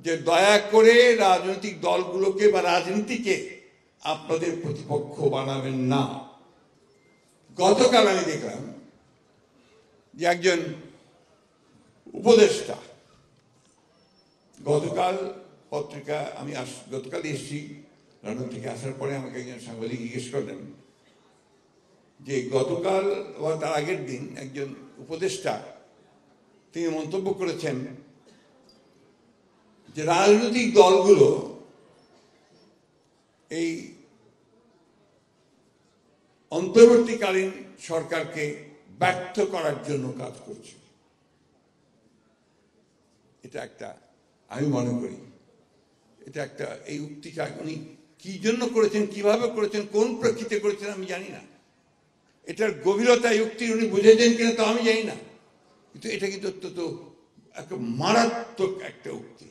যে দয়া করে রাজনৈতিক দলগুলোকে বা রাজনীতিকে আপনাদের প্রতিপক্ষ বানাবেন না। গতকাল আমি দেখলাম যে একজন উপদেষ্টা, গতকাল পত্রিকা আমি গতকাল এসেছি লন্ডন থেকে আসার পরে আমাকে একজন সাংবাদিক জিজ্ঞেস করলেন যে গতকাল বা তার আগের দিন একজন উপদেষ্টা তিনি মন্তব্য করেছেন যে রাজনৈতিক দলগুলো এই অন্তর্বর্তীকালীন সরকারকে ব্যর্থ করার জন্য কাজ করছে। এটা একটা, আমি মনে করি এটা একটা, এই উক্তিটা উনি কি জন্য করেছেন, কিভাবে করেছেন, কোন প্রেক্ষিতে করেছেন আমি জানি না। এটার গভীরতা এই উক্তি উনি বুঝেছেন কিনা তো আমি জানি না, কিন্তু এটা কিন্তু অত্যন্ত একটা মারাত্মক একটা উক্তি।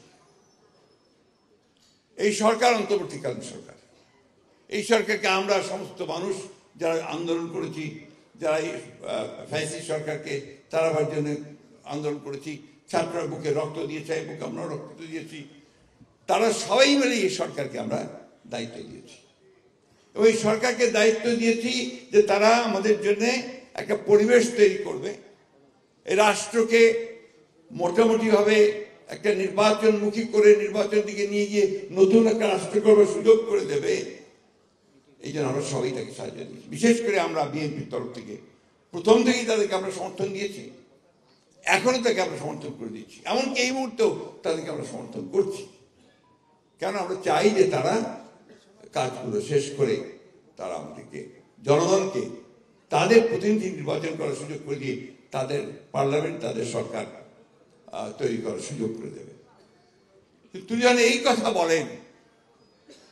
এই সরকার অন্তর্বর্তীকালীন সরকার, এই সরকারকে আমরা সমস্ত মানুষ যারা আন্দোলন করেছি, যারা এই ফ্যাসিস্ট সরকারকে তাড়াবার জন্য আন্দোলন করেছি, ছাত্ররা বুকে রক্ত দিয়েছে, বুকে আমরা রক্ত দিয়েছি, তারা সবাই মিলে এই সরকারকে আমরা দায়িত্ব দিয়েছি। এবং এই সরকারকে দায়িত্ব দিয়েছি যে তারা আমাদের জন্য একটা পরিবেশ তৈরি করবে, এই রাষ্ট্রকে মোটামুটিভাবে একটা নির্বাচনমুখী করে নির্বাচন দিকে নিয়ে গিয়ে নতুন একটা রাষ্ট্র করবার সুযোগ করে দেবে। এই জন্য আমরা সবাই তাকে সাহায্য দিয়েছি। বিশেষ করে আমরা বিএনপির তরফ থেকে প্রথম থেকেই তাদেরকে আমরা সমর্থন দিয়েছি, এখনো তাকে আমরা সমর্থন করে দিচ্ছি, এমনকি এই মুহূর্তেও তাদেরকে আমরা সমর্থন করছি। কেন? আমরা চাই যে তারা কাজগুলো শেষ করে তারা আমাদেরকে, জনগণকে তাদের প্রতিনিধি নির্বাচন করার সুযোগ করে দিয়ে তাদের পার্লামেন্ট, তাদের সরকার তৈরি করার সুযোগ করে দেবে। কিন্তু যখন এই কথা বলেন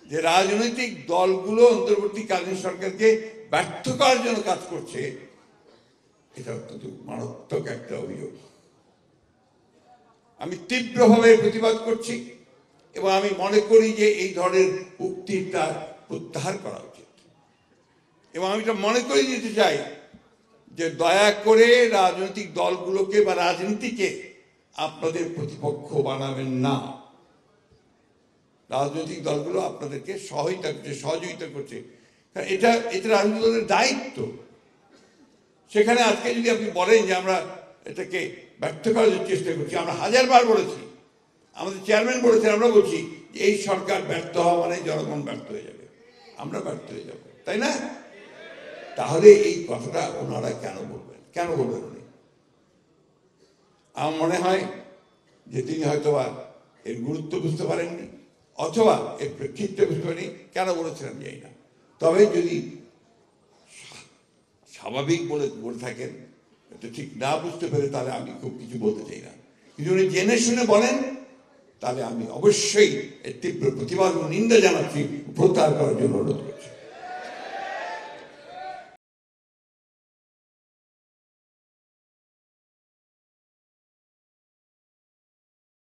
যে রাজনৈতিক দলগুলো অন্তর্বর্তীকালীন সরকারকে ব্যর্থ করার জন্য কাজ করছে, এটা অত্যন্ত মারাত্মক একটা অভিযোগ। আমি তীব্রভাবে প্রতিবাদ করছি এবং আমি মনে করি যে এই ধরনের উক্তিটা প্রত্যাহার করা উচিত। এবং আমি এটা মনে করে দিতে চাই যে দয়া করে রাজনৈতিক দলগুলোকে বা রাজনীতিকে আপনাদের প্রতিপক্ষ বানাবেন না। রাজনৈতিক দলগুলো আপনাদেরকে সহযোগিতা করছে, কারণ এটা রাজনৈতিক দলের দায়িত্ব। সেখানে আজকে যদি আপনি বলেন যে আমরা এটাকে ব্যর্থ করার চেষ্টা করছি, আমরা হাজারবার বলেছি, আমাদের চেয়ারম্যান বলেছেন, আমরা বলছি যে এই সরকার ব্যর্থ হওয়া মানে জনগণ ব্যর্থ হয়ে যাবে, আমরা ব্যর্থ হয়ে যাব, তাই না? তাহলে এই কথাটা ওনারা কেন বলবেন উনি? আমার মনে হয় যে তিনি হয়তোবা এর গুরুত্ব বুঝতে পারেননি, অথবা এর প্রেক্ষিতে বুঝতে পারেনি। কেন বলেছিলাম জানি না, তবে যদি স্বাভাবিক বলে থাকেন, এটা ঠিক না বুঝতে পেরে, তাহলে আমি খুব কিছু বলতে চাই না। কিন্তু উনি জেনে শুনে বলেন, তাহলে আমি অবশ্যই এর তীব্র প্রতিবাদ ও নিন্দা জানাচ্ছি, প্রত্যাহার করার জন্য অনুরোধ করছি।